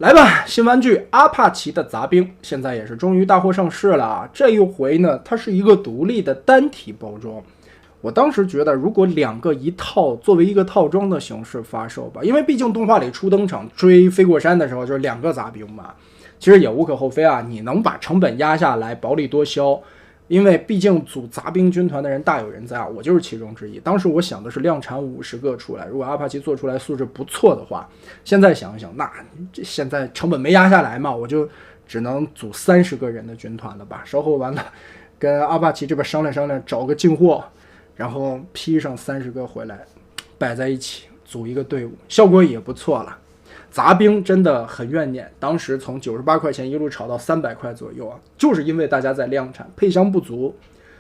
来吧，新玩具阿帕奇的杂兵现在也是终于大货上市了啊！这一回呢，它是一个独立的单体包装。我当时觉得，如果2个一套作为一个套装的形式发售吧，因为毕竟动画里初登场追飞过山的时候就是2个杂兵嘛，其实也无可厚非啊。你能把成本压下来，薄利多销，因为毕竟组杂兵军团的人大有人在啊，我就是其中之一。当时我想的是量产50个出来，如果阿帕奇做出来素质不错的话，现在想一想，那这现在成本没压下来嘛，我就只能组30个人的军团了吧。稍后完了，跟阿帕奇这边商量商量，找个进货，然后批上30个回来，摆在一起组一个队伍，效果也不错了。杂兵真的很怨念，当时从98块钱一路炒到300块左右啊，就是因为大家在量产，配箱不足，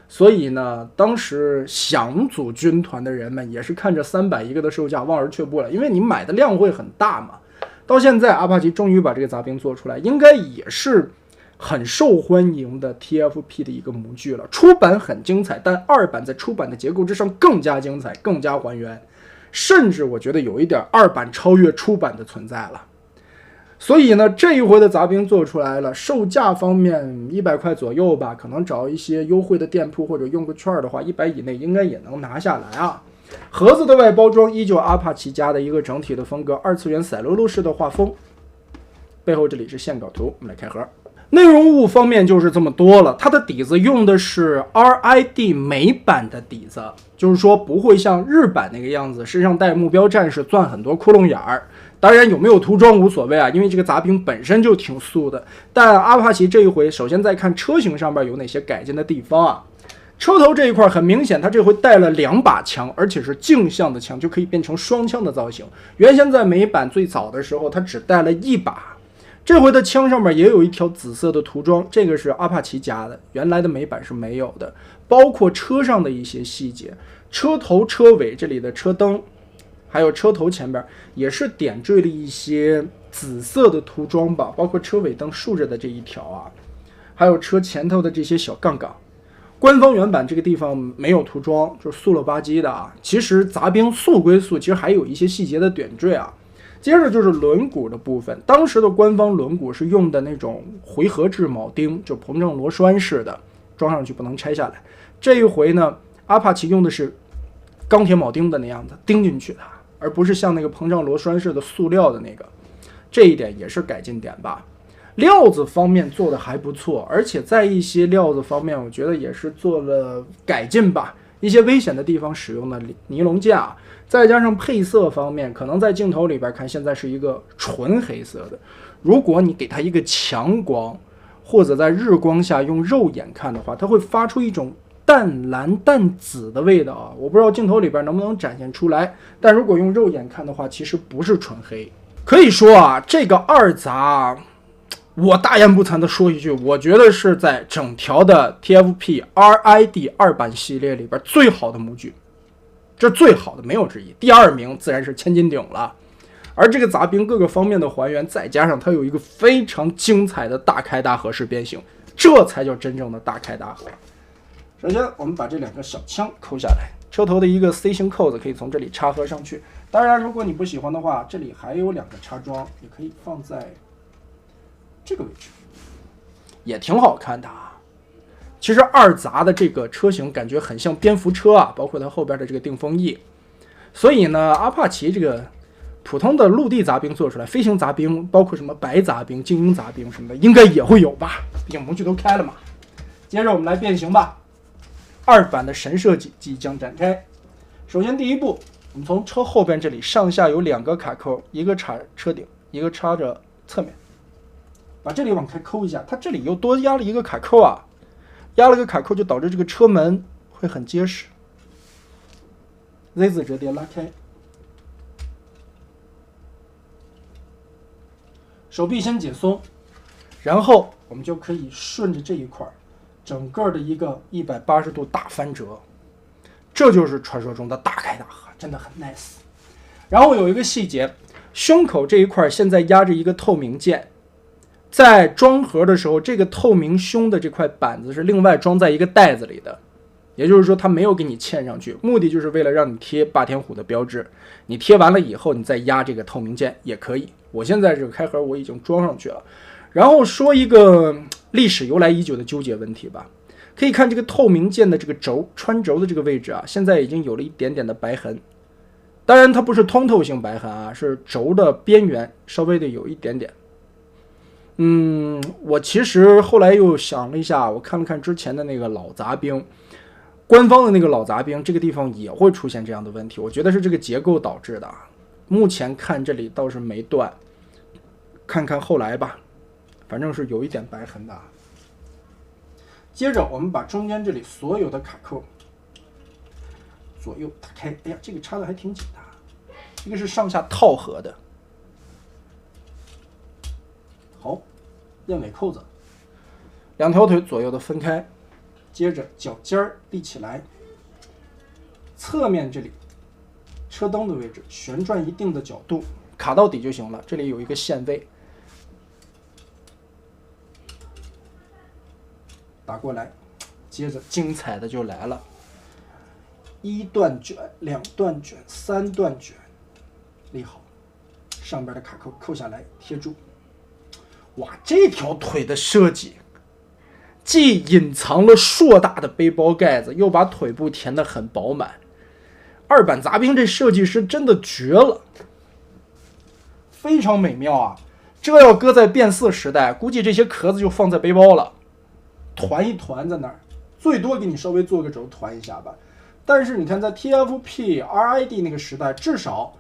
所以呢，当时想组军团的人们也是看着300一个的售价望而却步了，因为你买的量会很大嘛。到现在阿帕奇终于把这个杂兵做出来，应该也是很受欢迎的 TFP 的一个模具了。出版很精彩，但2版在出版的结构之上更加精彩，更加还原。甚至我觉得有一点2版超越出版的存在了，所以呢，这一回的杂兵做出来了，售价方面100块左右吧，可能找一些优惠的店铺或者用个券的话，100以内应该也能拿下来啊。盒子的外包装依旧阿帕奇家的一个整体的风格，2次元赛璐璐式的画风，背后这里是线稿图，我们来开盒。内容物方面就是这么多了，它的底子用的是 RID 美版的底子，就是说不会像日版那个样子，身上带目标战士钻很多窟窿眼儿。当然有没有涂装无所谓啊，因为这个杂兵本身就挺素的。但阿帕奇这一回，首先再看车型上面有哪些改进的地方啊。车头这一块很明显，它这回带了2把枪，而且是镜像的枪，就可以变成双枪的造型。原先在美版最早的时候，它只带了1把。这回的枪上面也有一条紫色的涂装，这个是阿帕奇加的，原来的美版是没有的。包括车上的一些细节，车头车尾这里的车灯，还有车头前边也是点缀了一些紫色的涂装吧，包括车尾灯竖着的这一条啊，还有车前头的这些小杠杠。官方原版这个地方没有涂装，就是素了吧唧的啊。其实杂兵素归素，其实还有一些细节的点缀啊。接着就是轮毂的部分，当时的官方轮毂是用的那种回合制铆钉，就膨胀螺栓式的，装上去不能拆下来。这一回呢，阿帕奇用的是钢铁铆钉的那样子钉进去的，而不是像那个膨胀螺栓式的塑料的那个，这一点也是改进点吧。料子方面做的还不错，而且在一些料子方面，我觉得也是做了改进吧。一些危险的地方使用的尼龙架，再加上配色方面，可能在镜头里边看现在是一个纯黑色的，如果你给它一个强光，或者在日光下用肉眼看的话，它会发出一种淡蓝淡紫的味道啊。我不知道镜头里边能不能展现出来，但如果用肉眼看的话，其实不是纯黑。可以说啊，这个二杂，我大言不惭的说一句，我觉得是在整条的 TFP RID 2版系列里边最好的模具，这最好的没有之一。第2名自然是千斤顶了。而这个杂兵各个方面的还原，再加上它有一个非常精彩的大开大合式变形，这才叫真正的大开大合。首先我们把这2个小枪抠下来，车头的一个 C 型扣子可以从这里插合上去。当然如果你不喜欢的话，这里还有2个插桩，也可以放在这个位置，也挺好看的啊。其实二杂的这个车型感觉很像蝙蝠车啊，包括它后边的这个定风翼。所以呢，阿帕奇这个普通的陆地杂兵做出来，飞行杂兵，包括什么白杂兵、精英杂兵什么的，应该也会有吧？毕竟模具都开了嘛。接着我们来变形吧。2版的神设计即将展开。首先第一步，我们从车后边这里上下有2个卡扣，一个插车顶，一个插着侧面。把这里往开抠一下，它这里又多压了一个卡扣啊，压了个卡扣就导致这个车门会很结实。Z 字折叠拉开，手臂先解松，然后我们就可以顺着这一块整个的一个180度大翻折，这就是传说中的大开大合，真的很 nice。然后有一个细节，胸口这一块现在压着一个透明件。在装盒的时候，这个透明胸的这块板子是另外装在一个袋子里的，也就是说它没有给你嵌上去，目的就是为了让你贴霸天虎的标志。你贴完了以后，你再压这个透明件也可以。我现在这个开盒我已经装上去了。然后说一个历史由来已久的纠结问题吧。可以看这个透明件的这个轴穿轴的这个位置啊，现在已经有了一点点的白痕。当然它不是通透性白痕啊，是轴的边缘稍微的有一点点。我其实后来又想了一下，我看了看之前的那个老杂兵，官方的那个老杂兵，这个地方也会出现这样的问题，我觉得是这个结构导致的。目前看这里倒是没断，看看后来吧，反正是有一点白痕的。接着我们把中间这里所有的卡扣左右打开，哎呀，这个插的还挺紧的，这个是上下套合的。好，燕尾扣子，两条腿左右的分开，接着脚尖儿立起来，侧面这里车灯的位置旋转一定的角度，卡到底就行了。这里有一个限位，打过来，接着精彩的就来了，1段卷、2段卷、3段卷，立好，上边的卡扣扣下来贴住。哇，这条腿的设计既隐藏了硕大的背包盖子，又把腿部填得很饱满。二版杂兵这设计师真的绝了，非常美妙啊！这要搁在变4时代，估计这些壳子就放在背包了，团一团在那儿，最多给你稍微做个轴团一下吧。但是你看，在 TFP RID 那个时代，至少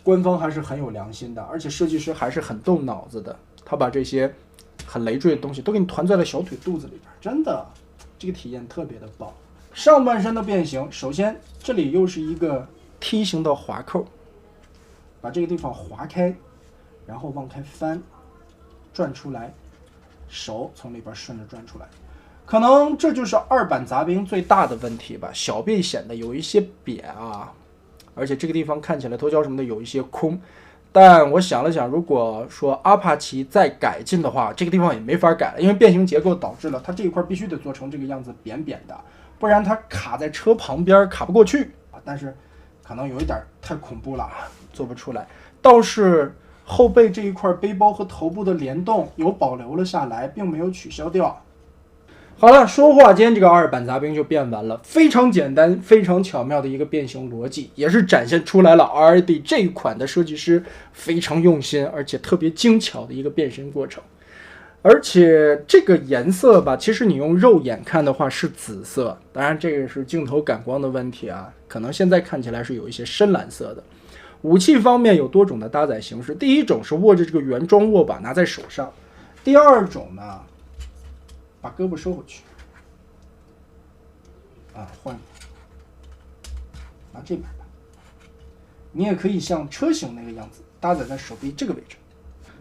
官方还是很有良心的，而且设计师还是很动脑子的。他把这些很累赘的东西都给你团在了小腿肚子里边，真的，这个体验特别的棒。上半身的变形，首先这里又是一个梯形的滑扣，把这个地方划开，然后往开翻，转出来，手从里边顺着转出来。可能这就是二版杂兵最大的问题吧，小臂显得有一些瘪啊，而且这个地方看起来头角什么的有一些空。但我想了想，如果说阿帕奇再改进的话，这个地方也没法改了，因为变形结构导致了它这一块必须得做成这个样子，扁扁的，不然它卡在车旁边卡不过去啊。但是可能有一点太恐怖了，做不出来。倒是后背这一块背包和头部的联动有保留了下来，并没有取消掉。好了，说话间这个二版杂兵就变完了，非常简单非常巧妙的一个变形逻辑，也是展现出来了 RID 这一款的设计师非常用心而且特别精巧的一个变身过程。而且这个颜色吧，其实你用肉眼看的话是紫色，当然这个是镜头感光的问题啊，可能现在看起来是有一些深蓝色的。武器方面有多种的搭载形式，第一种是握着这个原装握把拿在手上，第二种呢把胳膊收回去，换拿这边吧。你也可以像车型那个样子搭载在手臂这个位置。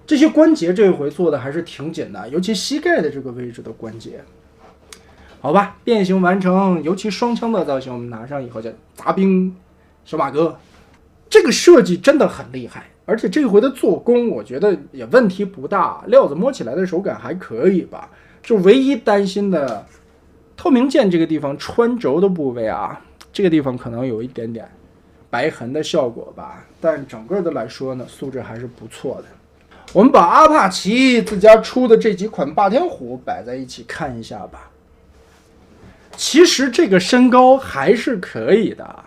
这些关节这一回做的还是挺紧的，尤其膝盖的这个位置的关节。好吧，变形完成，尤其双枪的造型我们拿上以后，叫杂兵小马哥，这个设计真的很厉害。而且这回的做工我觉得也问题不大，料子摸起来的手感还可以吧。就唯一担心的透明件这个地方穿轴的部位啊，这个地方可能有一点点白痕的效果吧，但整个的来说呢，素质还是不错的。我们把阿帕奇自家出的这几款霸天虎摆在一起看一下吧。其实这个身高还是可以的，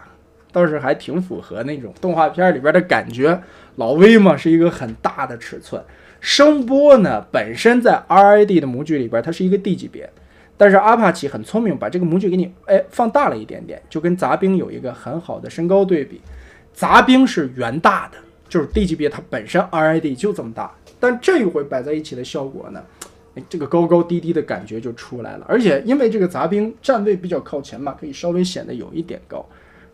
倒是还挺符合那种动画片里边的感觉。老威嘛是一个很大的尺寸，声波呢本身在 RID 的模具里边它是一个 D 级别，但是阿帕奇很聪明，把这个模具给你放大了一点点，就跟杂兵有一个很好的身高对比。杂兵是原大的，就是 D 级别它本身 RID 就这么大，但这一回摆在一起的效果呢，这个高高低低的感觉就出来了。而且因为这个杂兵站位比较靠前嘛，可以稍微显得有一点高，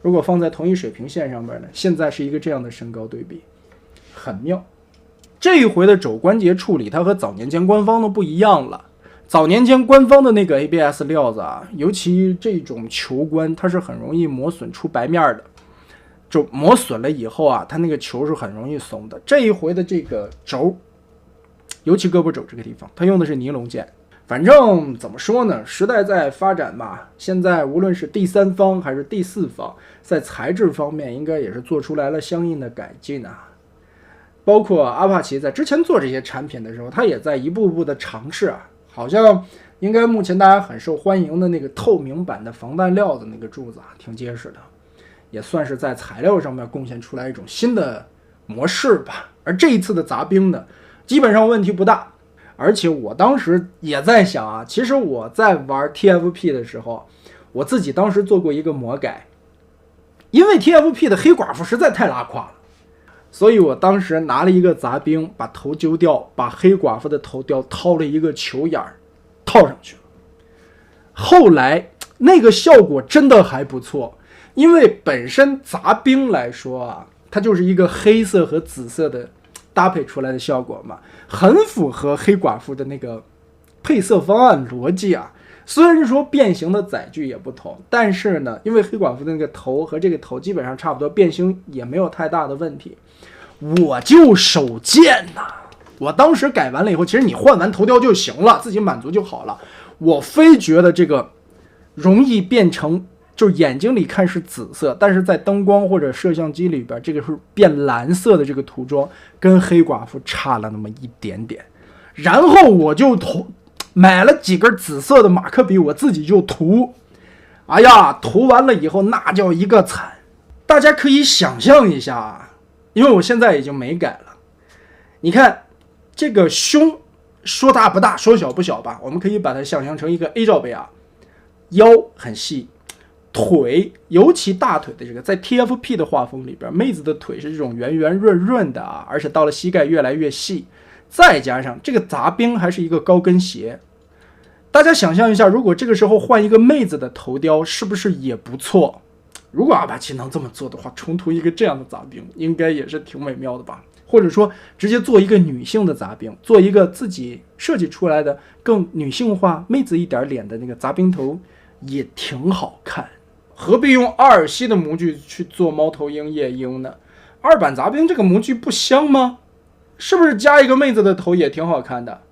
如果放在同一水平线上面呢，现在是一个这样的身高对比，很妙。这一回的肘关节处理它和早年间官方的不一样了。早年间官方的那个 ABS 料子啊，尤其这种球关它是很容易磨损出白面的，就磨损了以后啊，它那个球是很容易松的。这一回的这个轴，尤其胳膊肘这个地方，它用的是尼龙件。反正怎么说呢，时代在发展吧，现在无论是第三方还是第四方，在材质方面应该也是做出来了相应的改进啊。包括阿帕奇在之前做这些产品的时候，它也在一步步的尝试啊，好像应该目前大家很受欢迎的那个透明版的防弹料的那个柱子啊，挺结实的，也算是在材料上面贡献出来一种新的模式吧。而这一次的杂兵呢，基本上问题不大。而且我当时也在想啊，其实我在玩 TFP 的时候，我自己当时做过一个魔改，因为 TFP 的黑寡妇实在太拉胯了，所以我当时拿了一个杂兵，把头揪掉，把黑寡妇的头雕掏了一个球眼套上去了。后来那个效果真的还不错，因为本身杂兵来说啊，它就是一个黑色和紫色的搭配出来的效果嘛，很符合黑寡妇的那个配色方案逻辑啊。虽然说变形的载具也不同，但是呢，因为黑寡妇的那个头和这个头基本上差不多，变形也没有太大的问题。我就手贱呐，我当时改完了以后，其实你换完头雕就行了，自己满足就好了。我非觉得这个容易变成，就是眼睛里看是紫色，但是在灯光或者摄像机里边，这个是变蓝色的这个涂装，跟黑寡妇差了那么一点点。然后我就买了几根紫色的马克笔，我自己就涂。哎呀，涂完了以后那叫一个惨。大家可以想象一下啊，因为我现在已经没改了。你看这个胸，说大不大，说小不小吧，我们可以把它想象成一个 A 罩杯啊。腰很细，腿尤其大腿的这个，在 TFP 的画风里边，妹子的腿是这种圆圆润润的啊，而且到了膝盖越来越细。再加上这个杂兵还是一个高跟鞋，大家想象一下，如果这个时候换一个妹子的头雕，是不是也不错？如果阿帕奇能这么做的话，重涂一个这样的杂兵，应该也是挺美妙的吧？或者说，直接做一个女性的杂兵，做一个自己设计出来的更女性化、妹子一点脸的那个杂兵头，也挺好看。何必用阿尔西的模具去做猫头鹰、夜鹰呢？二版杂兵这个模具不香吗？是不是加一个妹子的头也挺好看的？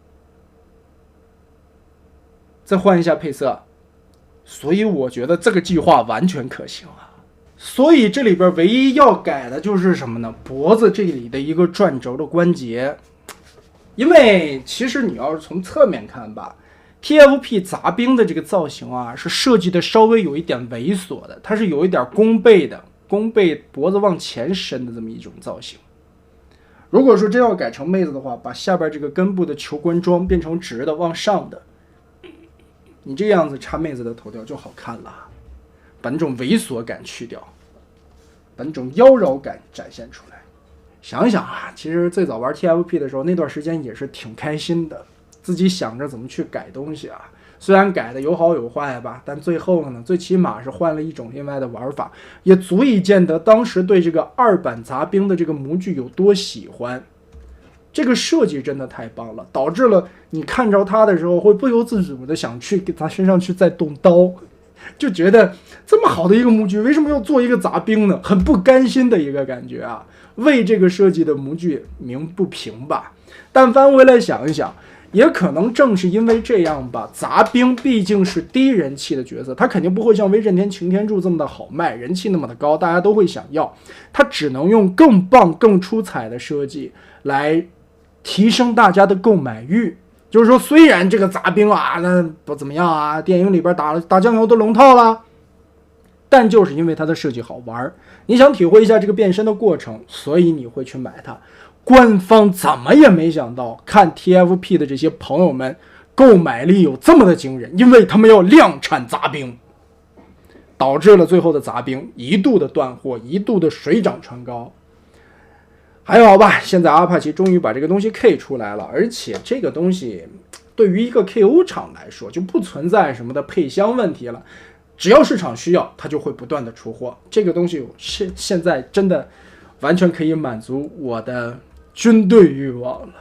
再换一下配色，所以我觉得这个计划完全可行啊。所以这里边唯一要改的就是什么呢？脖子这里的一个转轴的关节，因为其实你要是从侧面看吧， TFP 杂兵的这个造型啊，是设计的稍微有一点猥琐的，它是有一点弓背的，弓背脖子往前伸的这么一种造型。如果说真要改成妹子的话，把下边这个根部的球冠装变成直的往上的，你这样子插妹子的头雕就好看了，把那种猥琐感去掉，把那种妖娆感展现出来。想想啊，其实最早玩 TFP 的时候，那段时间也是挺开心的，自己想着怎么去改东西啊。虽然改的有好有坏吧，但最后呢，最起码是换了一种另外的玩法，也足以见得当时对这个二版杂兵的这个模具有多喜欢。这个设计真的太棒了，导致了你看着它的时候会不由自主的想去给它身上去再动刀，就觉得这么好的一个模具为什么要做一个杂兵呢？很不甘心的一个感觉啊，为这个设计的模具鸣不平吧。但翻回来想一想，也可能正是因为这样吧，杂兵毕竟是低人气的角色，他肯定不会像威震天擎天柱这么的好卖，人气那么的高，大家都会想要，他只能用更棒更出彩的设计来提升大家的购买欲。就是说，虽然这个杂兵啊那不怎么样啊，电影里边打酱油都龙套了，但就是因为它的设计好玩，你想体会一下这个变身的过程，所以你会去买它。官方怎么也没想到，看 TFP 的这些朋友们购买力有这么的惊人，因为他们要量产杂兵，导致了最后的杂兵一度的断货，一度的水涨船高。还好吧，现在阿帕奇终于把这个东西 K 出来了，而且这个东西对于一个 KO 厂来说就不存在什么的配箱问题了，只要市场需要，它就会不断的出货。这个东西现在真的完全可以满足我的军队欲望了。